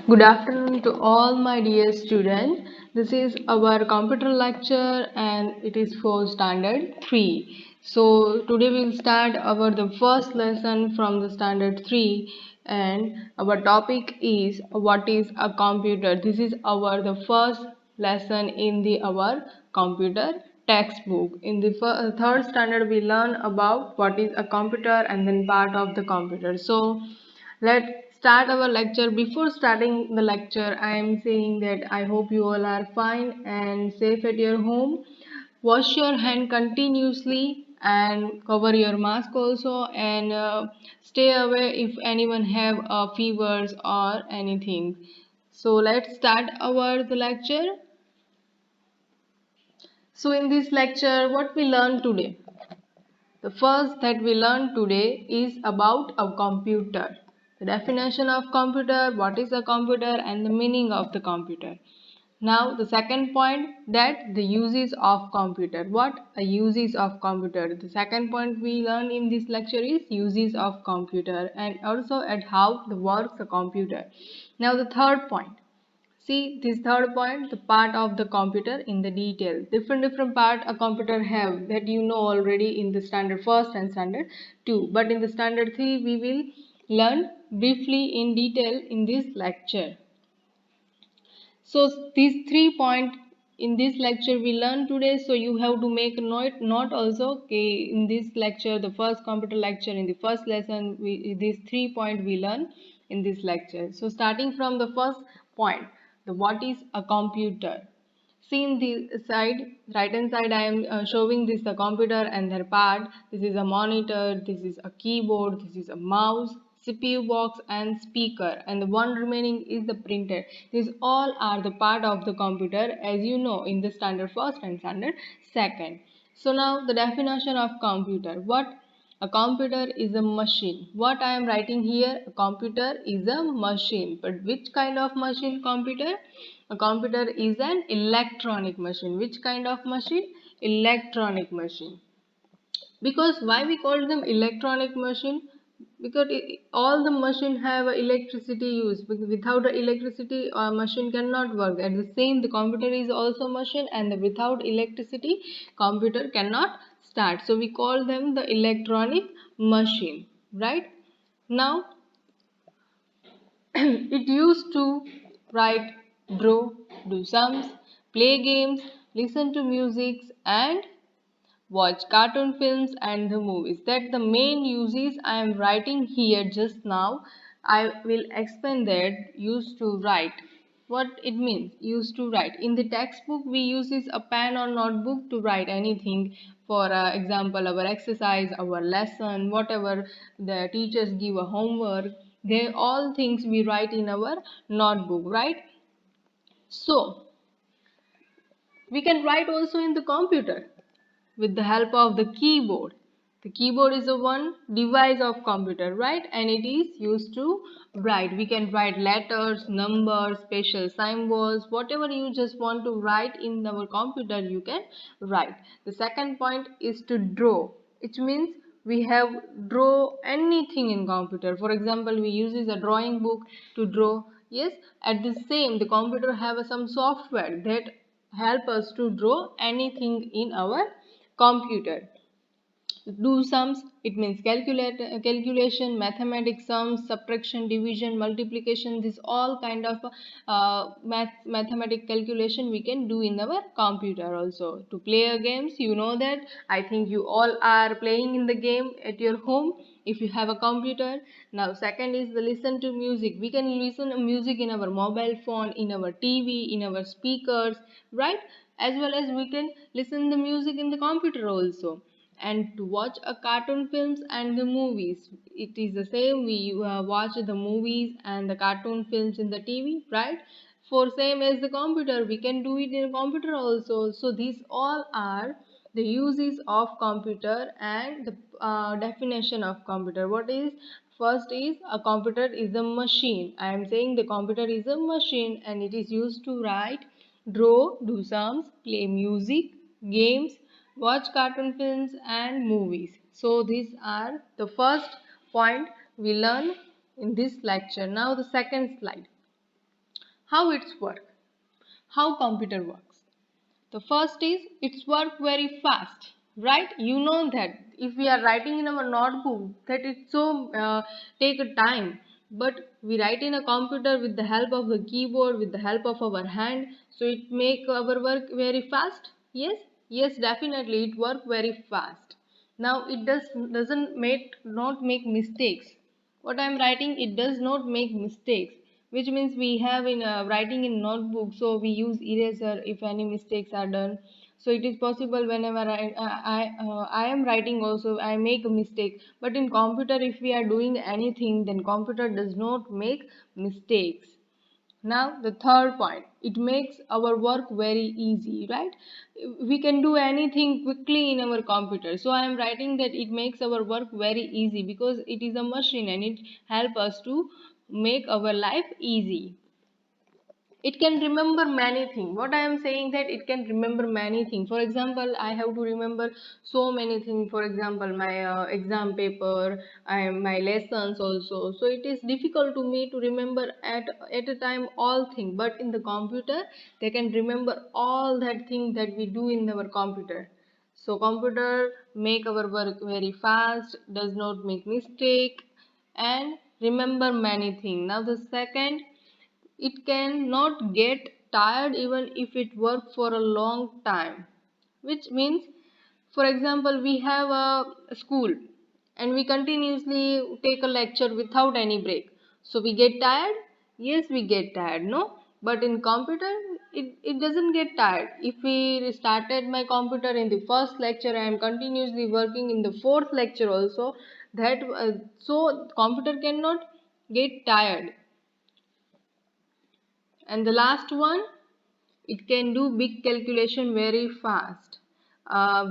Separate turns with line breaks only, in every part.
Good afternoon to all my dear students. This is our computer lecture and it is for standard 3. So today we will start our the first lesson from the standard 3 and our topic is what is a computer. This is our the first lesson in the our computer textbook. In the third standard we learn about what is a computer and then part of the computer. So let's start our lecture. Before starting the lecture, I am saying that I hope you all are fine and safe at your home. Wash your hand continuously and cover your mask also and stay away if anyone have fevers or anything. So let's start our the lecture. So in this lecture, what we learn today? The first that we learn today is about a computer. The definition of computer, what is a computer and the meaning of the computer. Now the second point that the uses of computer. What a uses of computer. The second point we learn in this lecture is uses of computer and also at how the works a computer. Now the third point. See this third point, the part of the computer in the detail. Different part a computer have that you know already in the standard first and standard 2. But in the standard 3 we will learn briefly in detail in this lecture. So these 3 points in this lecture we learn today. So you have to make a note also. Okay, in this lecture, the first computer lecture in the first lesson, these 3 points we learn in this lecture. So starting from the first point, the what is a computer. See in the side, right hand side, I am showing this the computer and their part. This is a monitor, this is a keyboard, this is a mouse, CPU box and speaker, and the one remaining is the printer. These all are the part of the computer as you know in the standard first and standard second. So now the definition of computer. What a computer is a machine. What I am writing here, a computer is a machine. But which kind of machine computer? A computer is an electronic machine. Which kind of machine? Electronic machine. Because why we call them electronic machine? Because all the machine have electricity use. Because without the electricity, a machine cannot work. At the same, the computer is also machine, and without electricity, computer cannot start. So we call them the electronic machine, right? Now it used to write, draw, do sums, play games, listen to music, and watch cartoon films and the movies. That the main uses I am writing here just now. I will explain that used to write. What it means, used to write. In the textbook, we uses a pen or notebook to write anything. For example, our exercise, our lesson, whatever the teachers give a homework, they all things we write in our notebook, right? So we can write also in the computer with the help of the keyboard. The keyboard is a one device of computer, right? And it is used to write. We can write letters, numbers, special symbols, whatever you just want to write in our computer, you can write. The second point is to draw. It means we have draw anything in computer. For example, we use a drawing book to draw. Yes, at the same, the computer have some software that help us to draw anything in our computer. Do sums, it means calculation, mathematics, sums, subtraction, division, multiplication. This all kind of mathematic calculation we can do in our computer also. To play a games, you know that I think you all are playing in the game at your home if you have a computer. Now second is the listen to music. We can listen to music in our mobile phone, in our TV, in our speakers, right? As well as we can listen the music in the computer also. And to watch a cartoon films and the movies, it is the same. We watch the movies and the cartoon films in the TV, right? For same as the computer, we can do it in a computer also. So these all are the uses of computer and the definition of computer. What is first is a computer is a machine. I am saying the computer is a machine and it is used to write, draw, do sums, play music, games, watch cartoon films and movies. So these are the first point we learn in this lecture. Now the second slide. How it's work? How computer works? The first is it's work very fast, right? You know that if we are writing in our notebook that it so take a time, but we write in a computer with the help of the keyboard, with the help of our hand, so it make our work very fast. Yes, yes, definitely it work very fast. Now it doesn't make not make mistakes. What I am writing, it does not make mistakes, which means we have in writing in notebook, so we use eraser if any mistakes are done. So it is possible whenever I am writing also I make a mistake, but in computer if we are doing anything, then computer does not make mistakes. Now the third point, it makes our work very easy, right? We can do anything quickly in our computer. So I am writing that it makes our work very easy because it is a machine and it helps us to make our life easy. It can remember many things. What I am saying that it can remember many things. For example, I have to remember so many things. For example, my exam paper, my lessons also. So it is difficult to me to remember at a time all things, but in the computer they can remember all that thing that we do in our computer. So computer make our work very fast, does not make mistake, and remember many things. Now the second, it cannot get tired even if it works for a long time, which means, for example, we have a school and we continuously take a lecture without any break. So we get tired? Yes, we get tired, no? But in computer, it doesn't get tired. If we started my computer in the first lecture, I am continuously working in the fourth lecture also. That so computer cannot get tired. And the last one, it can do big calculation very fast.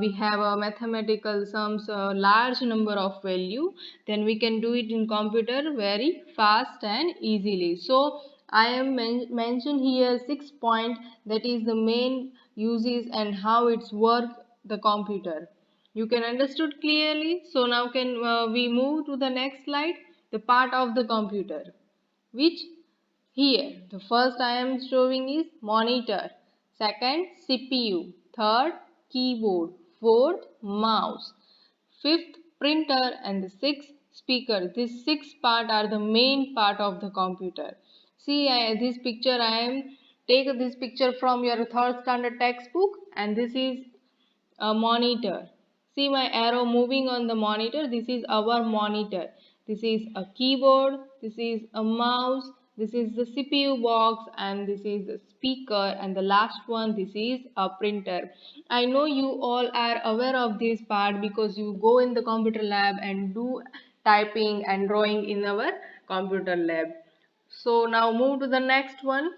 We have a mathematical sums, a large number of value, then we can do it in computer very fast and easily. So I am mentioned here 6 point, that is the main uses and how it's work the computer. You can understood clearly. So now can we move to the next slide, the part of the computer, which here, the first I am showing is monitor, second CPU, third keyboard, fourth mouse, fifth printer, and the sixth speaker. These six part are the main part of the computer. See, this picture I am take this picture from your third standard textbook, and this is a monitor. See my arrow moving on the monitor. This is our monitor. This is a keyboard. This is a mouse. This is the CPU box, and this is the speaker, and the last one, this is a printer. I know you all are aware of this part because you go in the computer lab and do typing and drawing in our computer lab. So now move to the next one.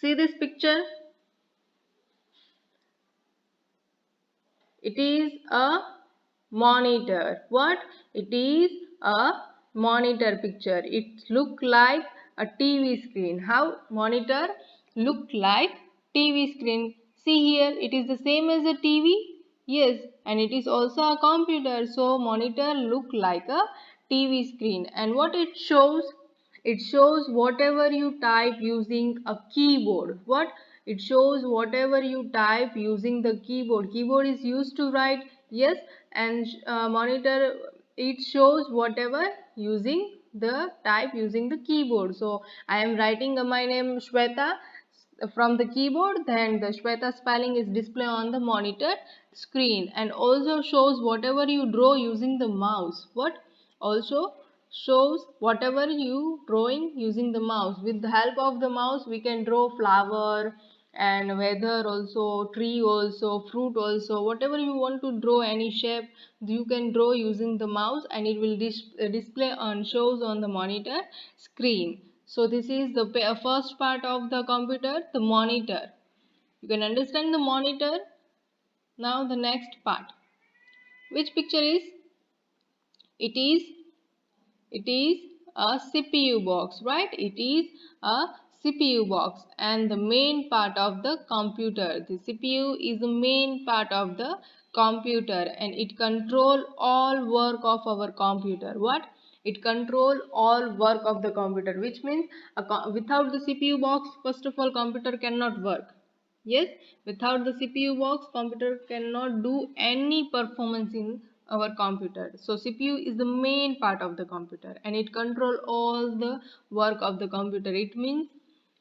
See this picture. It is a monitor. What? It is a monitor picture. It look like a TV screen. How monitor look like TV screen? See here, it is the same as a TV. Yes, and it is also a computer. So monitor look like a TV screen. And what it shows? It shows whatever you type using a keyboard. What? It shows whatever you type using the keyboard. Keyboard is used to write, yes, and monitor, it shows whatever using the type using the keyboard. So I am writing my name Shweta from the keyboard, then the Shweta spelling is display on the monitor screen, and also shows whatever you draw using the mouse. What? Also shows whatever you drawing using the mouse. With the help of the mouse we can draw flower and weather also, tree also, fruit also, whatever you want to draw, any shape you can draw using the mouse, and it will display on shows on the monitor screen. So this is the first part of the computer, the monitor. You can understand the monitor. Now the next part, which picture is, it is it is a CPU box, right? It is a CPU box, and the main part of the computer. The CPU is the main part of the computer, and it control all work of our computer. What? It control all work of the computer, which means without the CPU box, first of all, computer cannot work. Yes, without the CPU box, computer cannot do any performance in our computer. So CPU is the main part of the computer and it control all the work of the computer. It means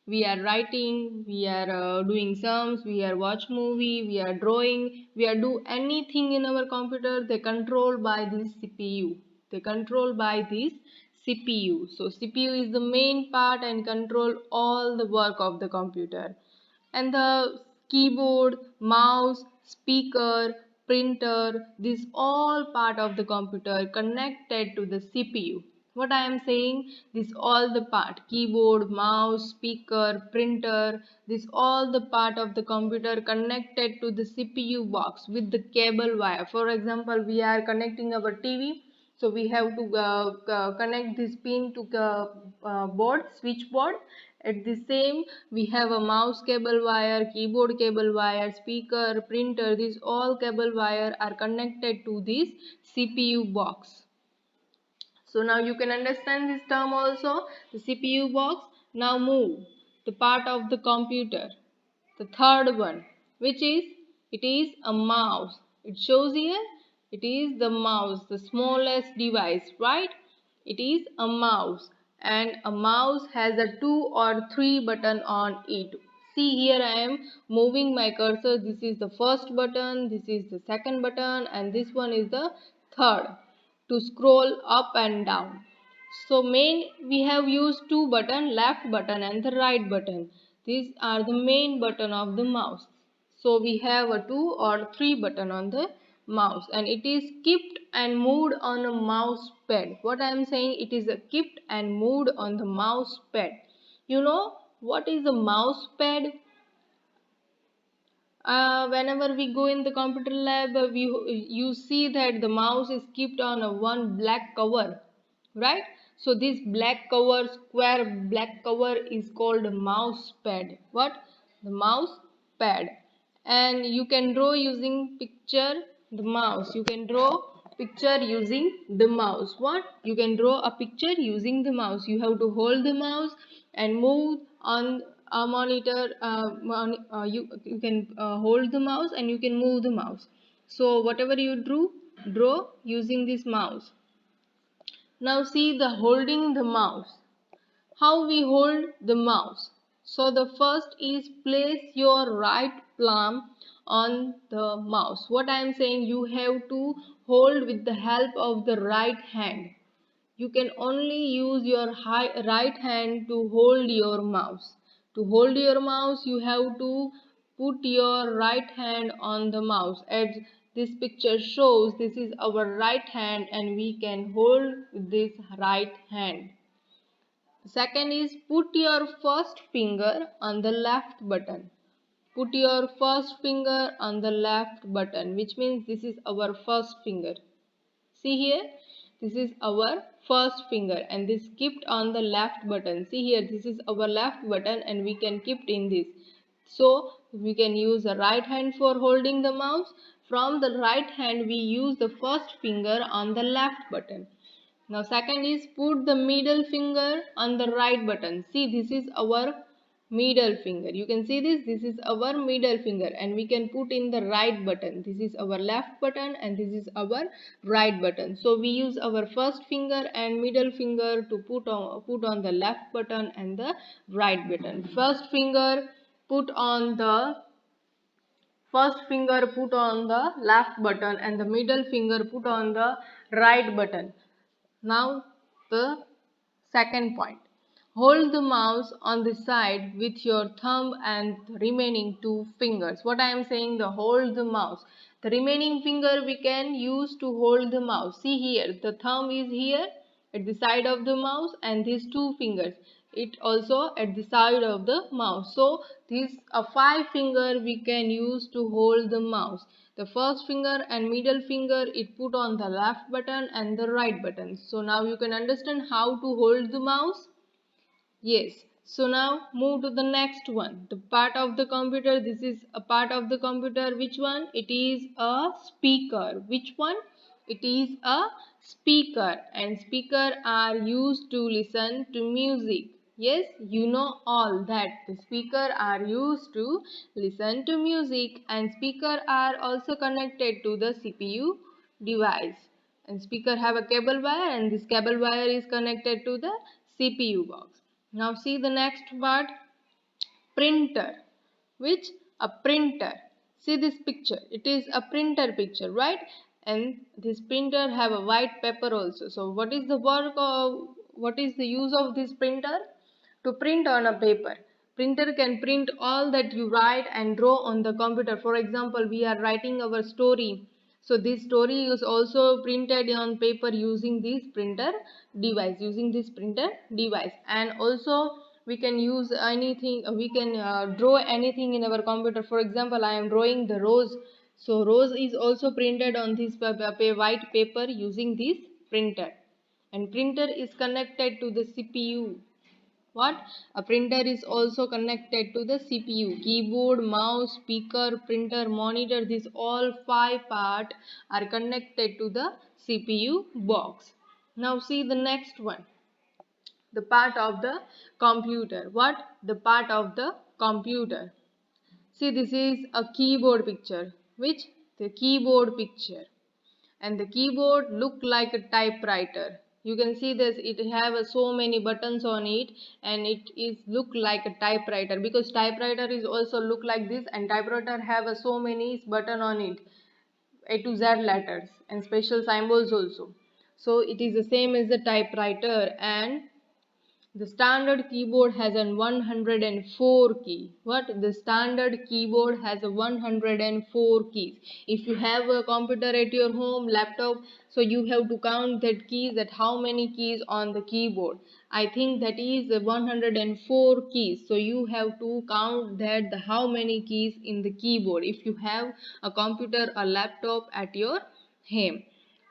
we are writing, we are doing sums, we are watch movie, we are drawing, we are do anything in our computer, they control by this CPU. They control by this CPU. So CPU is the main part and control all the work of the computer. And the keyboard, mouse, speaker, printer, this all part of the computer connected to the CPU. What I am saying, this all the part, keyboard, mouse, speaker, printer, this all the part of the computer connected to the CPU box with the cable wire. For example, we are connecting our TV, so we have to connect this pin to the board, switchboard. At the same, we have a mouse cable wire, keyboard cable wire, speaker, printer. These all cable wire are connected to this CPU box. So now you can understand this term also, the CPU box. Now move the part of the computer, the third one, which is, it is a mouse. It shows here, it is the mouse, the smallest device, right? It is a mouse and a mouse has a 2 or 3 button on it. See here I am moving my cursor. This is the first button, this is the second button and this one is the third to scroll up and down. So main we have used two button, left button and the right button. These are the main button of the mouse. So we have a 2 or 3 button on the mouse and it is kept and moved on a mouse pad. What I am saying, it is a kept and moved on the mouse pad. You know what is a mouse pad? Whenever we go in the computer lab, you see that the mouse is kept on a one black cover, right? So this black cover, square black cover is called a mouse pad. What? The mouse pad. And you can draw using picture the mouse. You can draw picture using the mouse. What? You can draw a picture using the mouse. You have to hold the mouse and move on a monitor. You can hold the mouse and you can move the mouse. So whatever you draw using this mouse. Now see the holding the mouse. How we hold the mouse? So the first is place your right palm on the mouse. What I am saying, you have to hold with the help of the right hand. You can only use your right hand to hold your mouse. To hold your mouse, you have to put your right hand on the mouse. As this picture shows, this is our right hand and we can hold with this right hand. Second is put your first finger on the left button. Put your first finger on the left button, which means this is our first finger. See here, this is our first finger and this kept on the left button. See here, this is our left button and we can keep in this. So we can use the right hand for holding the mouse. From the right hand we use the first finger on the left button. Now second is put the middle finger on the right button. See, this is our middle finger. You can see this is our middle finger and we can put in the right button. This is our left button and this is our right button. So we use our first finger and middle finger to put on the left button and the right button. First finger put on the left button and the middle finger put on the right button. Now the second point. Hold the mouse on the side with your thumb and the remaining two fingers. What I am saying, the hold the mouse. The remaining finger we can use to hold the mouse. See here, the thumb is here at the side of the mouse and these two fingers. It also at the side of the mouse. So this a 5 finger we can use to hold the mouse. The first finger and middle finger it put on the left button and the right button. So now you can understand how to hold the mouse. Yes. So now move to the next one. The part of the computer. This is a part of the computer. Which one? It is a speaker. Which one? It is a speaker, and speaker are used to listen to music. Yes, you know all that the speaker are used to listen to music, and speaker are also connected to the CPU device. And speaker have a cable wire, and this cable wire is connected to the CPU box. Now see the next part, printer. Which? A printer. See this picture, it is a printer picture, right? And this printer have a white paper also. So what is the work of, what is the use of this printer? To print on a paper. Printer can print all that you write and draw on the computer. For example, we are writing our story, so this story is also printed on paper using this printer device. And also we can use anything, we can draw anything in our computer. For example, I am drawing the rose, so rose is also printed on this white paper using this printer. And printer is connected to the CPU. What? A printer is also connected to the CPU. Keyboard, mouse, speaker, printer, monitor, these all five parts are connected to the CPU box. Now see the next one, the part of the computer. What? The part of the computer. See, this is a keyboard picture. Which? The keyboard picture. And the keyboard look like a typewriter. You can see this, it have so many buttons on it, and it is look like a typewriter, because typewriter is also look like this, and typewriter have so many button on it, A to Z letters and special symbols also. So it is the same as the typewriter. And the standard keyboard has a 104 key. What? The standard keyboard has a 104 keys. If you have a computer at your home, laptop, so you have to count that keys, that how many keys on the keyboard. I think that is 104 keys. So you have to count that the how many keys in the keyboard if you have a computer or laptop at your home.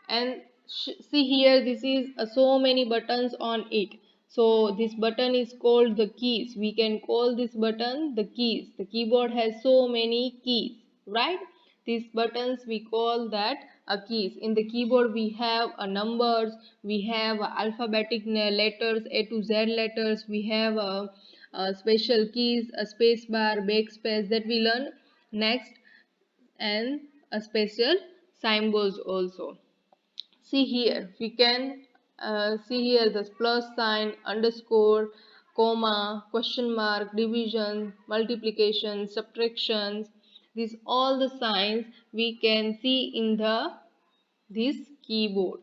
And see here, this is so many buttons on it. So this button is called the keys. We can call this button the keys. The keyboard has so many keys, right? These buttons we call that a keys. In the keyboard we have a numbers, we have alphabetic letters, A to Z letters, we have a special keys, a space bar, backspace that we learn next, and a special symbols also. See here, we can see here the plus sign, underscore, comma, question mark, division, multiplication, subtractions. These all the signs we can see in the this keyboard.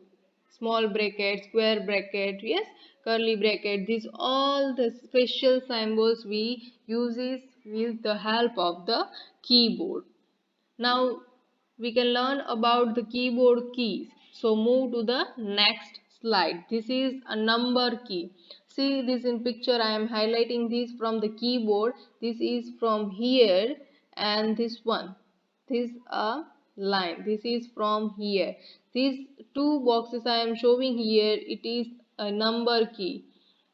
Small bracket, square bracket, yes, curly bracket. These all the special symbols we uses with the help of the keyboard. Now we can learn about the keyboard keys. So move to the next slide. This is a number key. See this in picture, I am highlighting this from the keyboard. This is from here, and this one. This a line. This is from here. These two boxes I am showing here, it is a number key.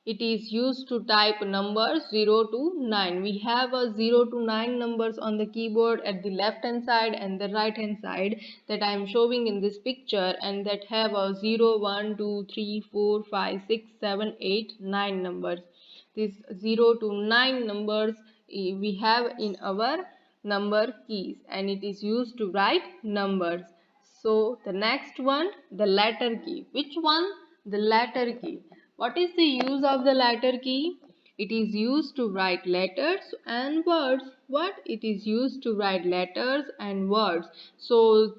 It is used to type numbers 0 to 9. We have a 0 to 9 numbers on the keyboard at the left hand side and the right hand side that I am showing in this picture, and that have a 0, 1, 2, 3, 4, 5, 6, 7, 8, 9 numbers. These 0 to 9 numbers we have in our number keys, and it is used to write numbers. So the next one, the letter key. Which one? The letter key. What is the use of the letter key? It is used to write letters and words. What? It is used to write letters and words. So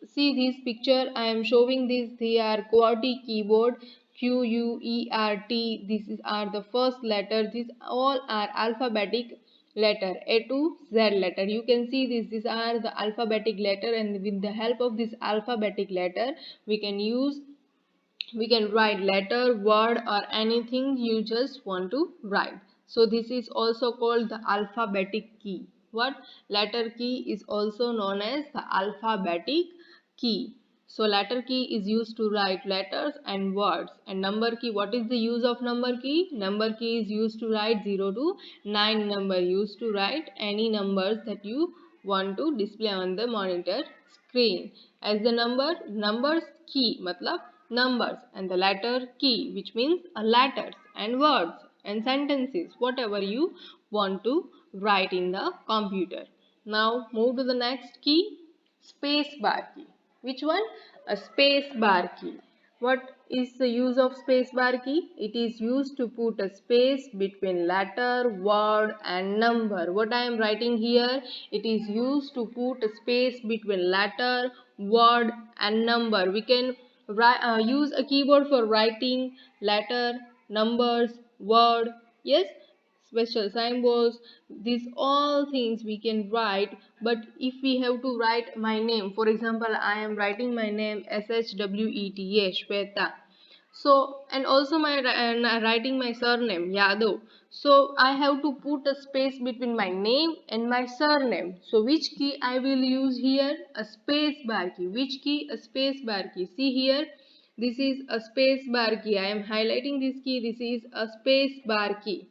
see this picture, I am showing this. They are QWERTY keyboard. QUERT. These are the first letter. These all are alphabetic letter, A to Z letter. You can see this, these are the alphabetic letter, and with the help of this alphabetic letter we can write letter, word, or anything you just want to write. So this is also called the alphabetic key. What? Letter key is also known as the alphabetic key. So letter key is used to write letters and words. And number key, what is the use of number key? Number key is used to write 0 to 9 number, used to write any numbers that you want to display on the monitor screen. As the numbers key matlab numbers, and the letter key, which means letters and words and sentences, whatever you want to write in the computer. Now move to the next key, space bar key. Which one? A space bar key. What is the use of space bar key? It is used to put a space between letter, word and number. What I am writing here, it is used to put a space between letter, word and number. We can use a keyboard for writing letter, numbers, word, yes, special symbols. These all things we can write. But if we have to write my name, for example, I am writing my name SHWETA, Shweta. So, and also my writing my surname Yadav. So I have to put a space between my name and my surname. So which key I will use here? A space bar key. Which key? A space bar key. See here, this is a space bar key. I am highlighting this key. This is a space bar key,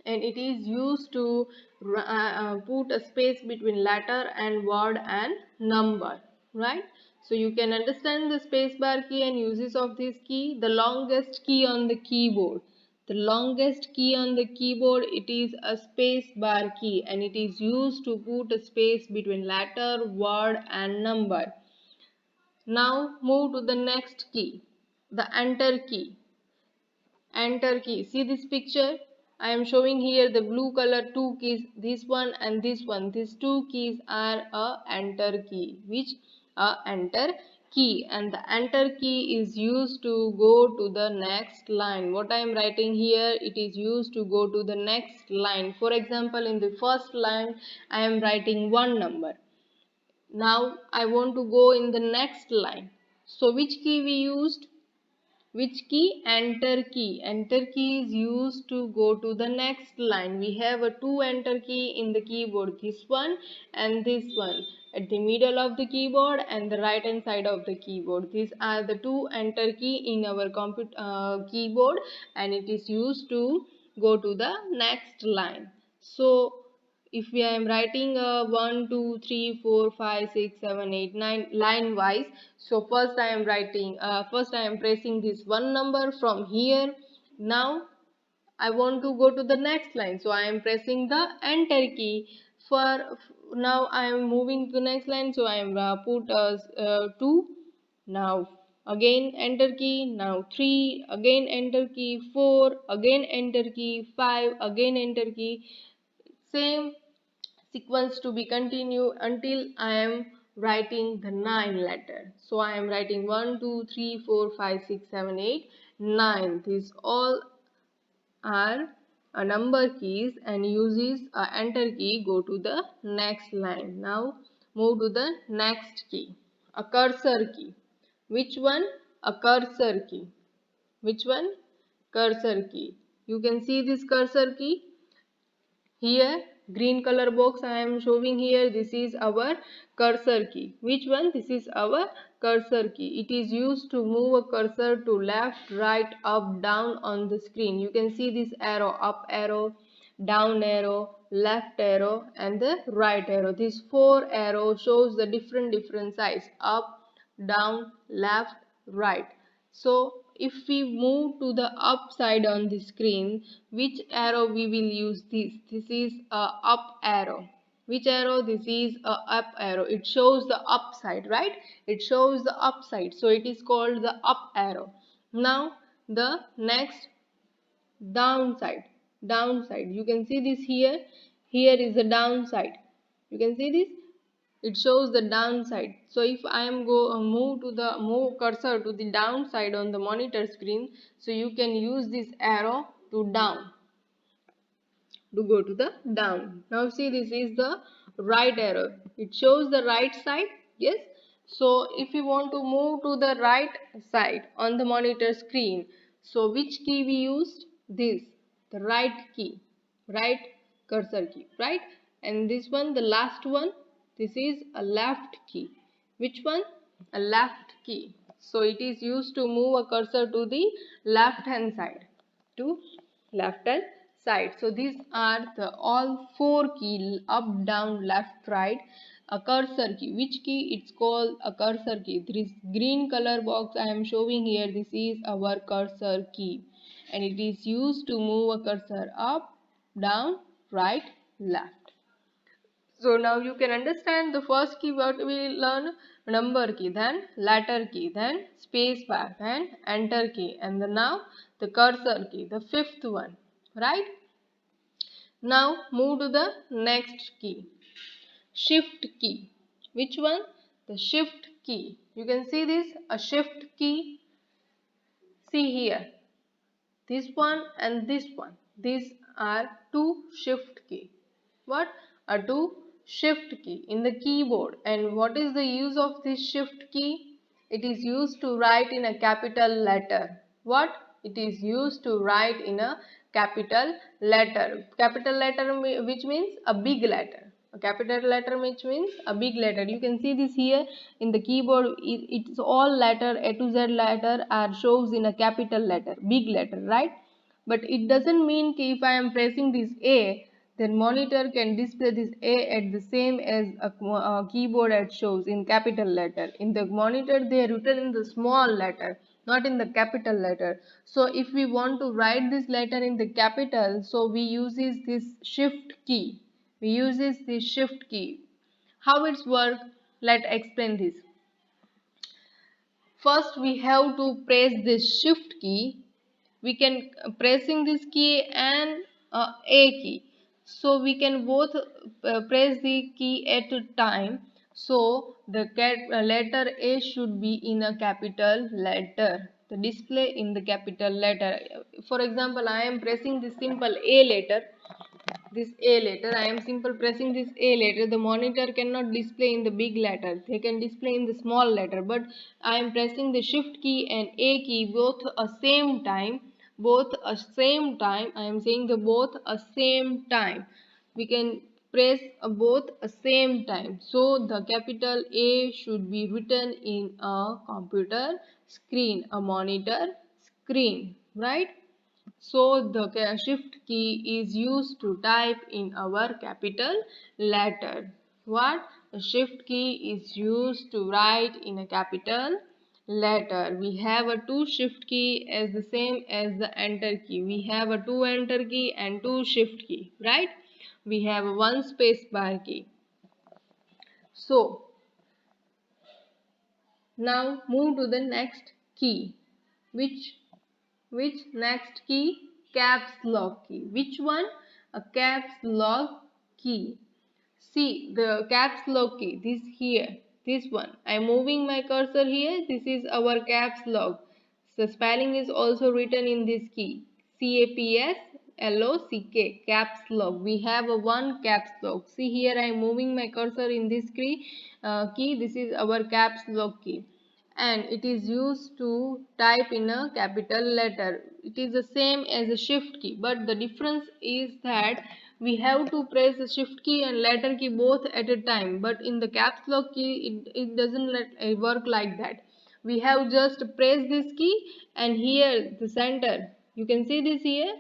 and it is used to put a space between letter and word and number, right? So you can understand the space bar key and uses of this key. The longest key on the keyboard, the longest key on the keyboard, it is a space bar key, and it is used to put a space between letter, word and number. Now move to the next key, the enter key. Enter key. See this picture, I am showing here the blue color two keys, this one and this one. These two keys are a enter key, which a enter key, and the enter key is used to go to the next line. What I am writing here, it is used to go to the next line. For example, in the first line I am writing one number. Now I want to go in the next line. So which key we used? Which key? Enter key. Enter key is used to go to the next line. We have a two enter key in the keyboard, this one and this one, at the middle of the keyboard and the right hand side of the keyboard. These are the two enter key in our keyboard, and it is used to go to the next line. So if I am writing 1 2 3 4 5 6 7 8 9 line wise, so first I am writing first I am pressing this one number from here. Now I want to go to the next line, so I am pressing the enter key. For now I am moving to the next line, so I am put 2. Now again enter key, now 3, again enter key, 4, again enter key, 5, again enter key. Same sequence to be continued until I am writing the 9 letter. So I am writing 1 2 3 4 5 6 7 8 9. These all are number keys, and uses enter key go to the next line. Now move to the next key, a cursor key. Which one? A cursor key. Which one? Cursor key. You can see this cursor key here, green color box I am showing here. This is our cursor key. Which one? This is our cursor key. It is used to move a cursor to left, right, up, down on the screen. You can see this arrow, up arrow, down arrow, left arrow and the right arrow. These four arrows shows the different size, up, down, left, right. So if we move to the up side on the screen, which arrow we will use? This is a up arrow. Which arrow? This is a up arrow. It shows the up side, right? It shows the up side, so it is called the up arrow. Now the next, downside. Downside, you can see this here. Here is the downside. You can see this, it shows the downside. So if I am move cursor to the downside on the monitor screen, so you can use this arrow to down, to go to the down. Now see, this is the right arrow, it shows the right side, yes. So if you want to move to the right side on the monitor screen, so which key we used? This, the right key, right cursor key, right? And this one, the last one, this is a left key. Which one? A left key. So it is used to move a cursor to the left hand side, to left hand side. So these are the all four key, up, down, left, right. a cursor key. Which key? It's called a cursor key. This green color box I am showing here, this is our cursor key, and it is used to move a cursor up, down, right, left. So now you can understand the first key what we learn, number key, then letter key, then space bar, then enter key, and then now the cursor key, the fifth one, right? Now move to the next key, shift key. Which one? The shift key. You can see this, a shift key. See here, this one and this one. These are two shift key. What? A two shift key in the keyboard. And what is the use of this shift key? It is used to write in a capital letter. What? It is used to write in a capital letter. Capital letter which means a big letter. A capital letter which means a big letter. You can see this here in the keyboard. It's all letter, A to Z letter are shows in a capital letter, big letter, right? But it doesn't mean if I am pressing this A, then monitor can display this A at the same as a keyboard it shows in capital letter. In the monitor they are written in the small letter, not in the capital letter. So if we want to write this letter in the capital, so we uses this shift key. We uses this shift key. How it's work? Let's explain this. First we have to press this shift key. We can pressing this key and A key, so we can both press the key at a time. So the letter A should be in a capital letter, the display in the capital letter. For example, I am pressing the simple A letter, this A letter. I am simple pressing this A letter. The monitor cannot display in the big letter. They can display in the small letter. But I am pressing the shift key and A key both a same time. Both a same time. I am saying the both a same time. We can press both a same time. So the capital A should be written in a computer screen, a monitor screen, right? So the shift key is used to type in our capital letter. What? The shift key is used to write in a capital letter. We have a two shift key as the same as the enter key. We have a two enter key and two shift key, right? We have a one space bar key. So now move to the next key. Which next key? Caps lock key. Which one? A caps lock key. See the caps lock key. This here. This one. I am moving my cursor here. This is our caps lock. The spelling is also written in this key. CAPSLOCK. Caps lock. We have a one caps lock. See here I am moving my cursor in this key. This is our caps lock key, and it is used to type in a capital letter. It is the same as a shift key, but the difference is that we have to press the shift key and letter key both at a time. But in the caps lock key, it doesn't work like that. We have just press this key, and here the center, you can see this here,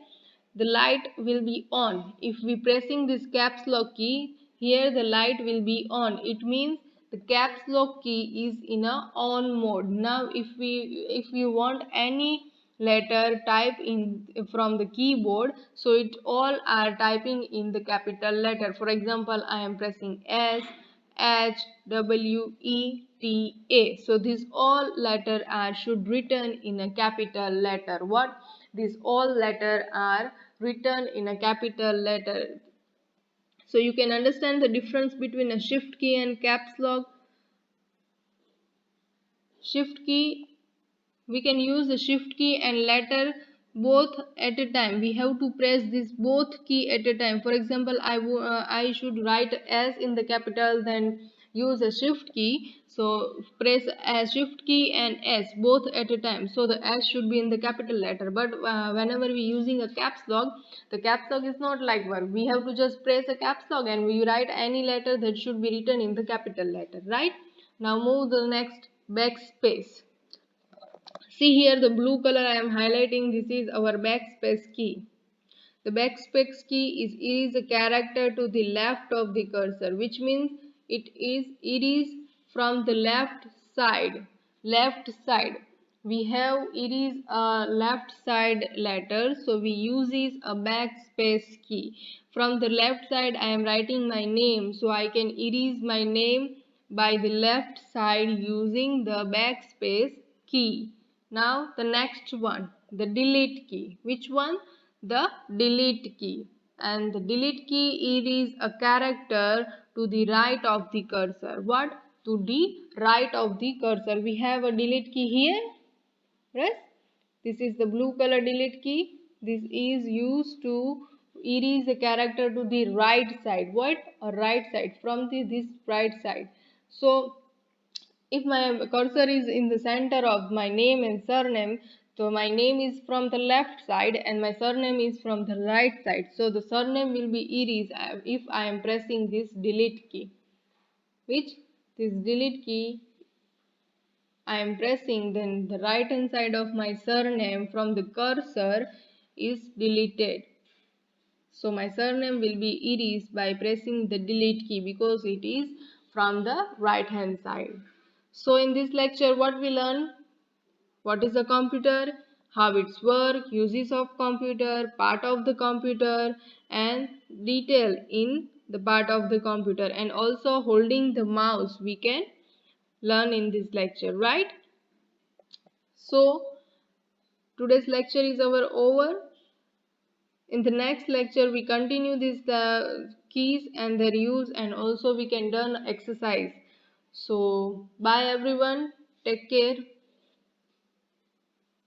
the light will be on. If we pressing this caps lock key, here the light will be on. It means the caps lock key is in a on mode. Now if you want any letter type in from the keyboard, so it all are typing in the capital letter. For example, I am pressing S, H, W, E, T, A. So these all letter are should written in a capital letter. What? These all letter are written in a capital letter. So you can understand the difference between a shift key and caps lock. Shift key, we can use the shift key and letter both at a time. We have to press this both key at a time. For example, I should write S in the capital, then use a shift key. So press a shift key and S both at a time. So the S should be in the capital letter. But whenever we using a caps lock, the caps lock is not like work. We have to just press a caps lock and we write any letter that should be written in the capital letter, right? Now move the next backspace. See here the blue color I am highlighting, this is our backspace key. The backspace key is a character to the left of the cursor, which means it is from the left side. Left side. We have it is a left side letter, so we use is a backspace key. From the left side I am writing my name, so I can erase my name by the left side using the backspace key. Now the next one, the delete key. Which one? The delete key. And the delete key, it is a character to the right of the cursor. What? To the right of the cursor. We have a delete key here. Yes? This is the blue color delete key. This is used to erase a character to the right side. What? A right side. From this right side. So if my cursor is in the center of my name and surname, so my name is from the left side and my surname is from the right side. So the surname will be erased if I am pressing this delete key. Which this delete key I am pressing, then the right hand side of my surname from the cursor is deleted. So my surname will be erased by pressing the delete key because it is from the right hand side. So in this lecture what we learn? What is a computer? How its work, uses of computer, part of the computer and detail in the part of the computer, and also holding the mouse we can learn in this lecture, right? So today's lecture is over. In the next lecture we continue this keys and their use, and also we can learn exercise. So bye everyone, take care.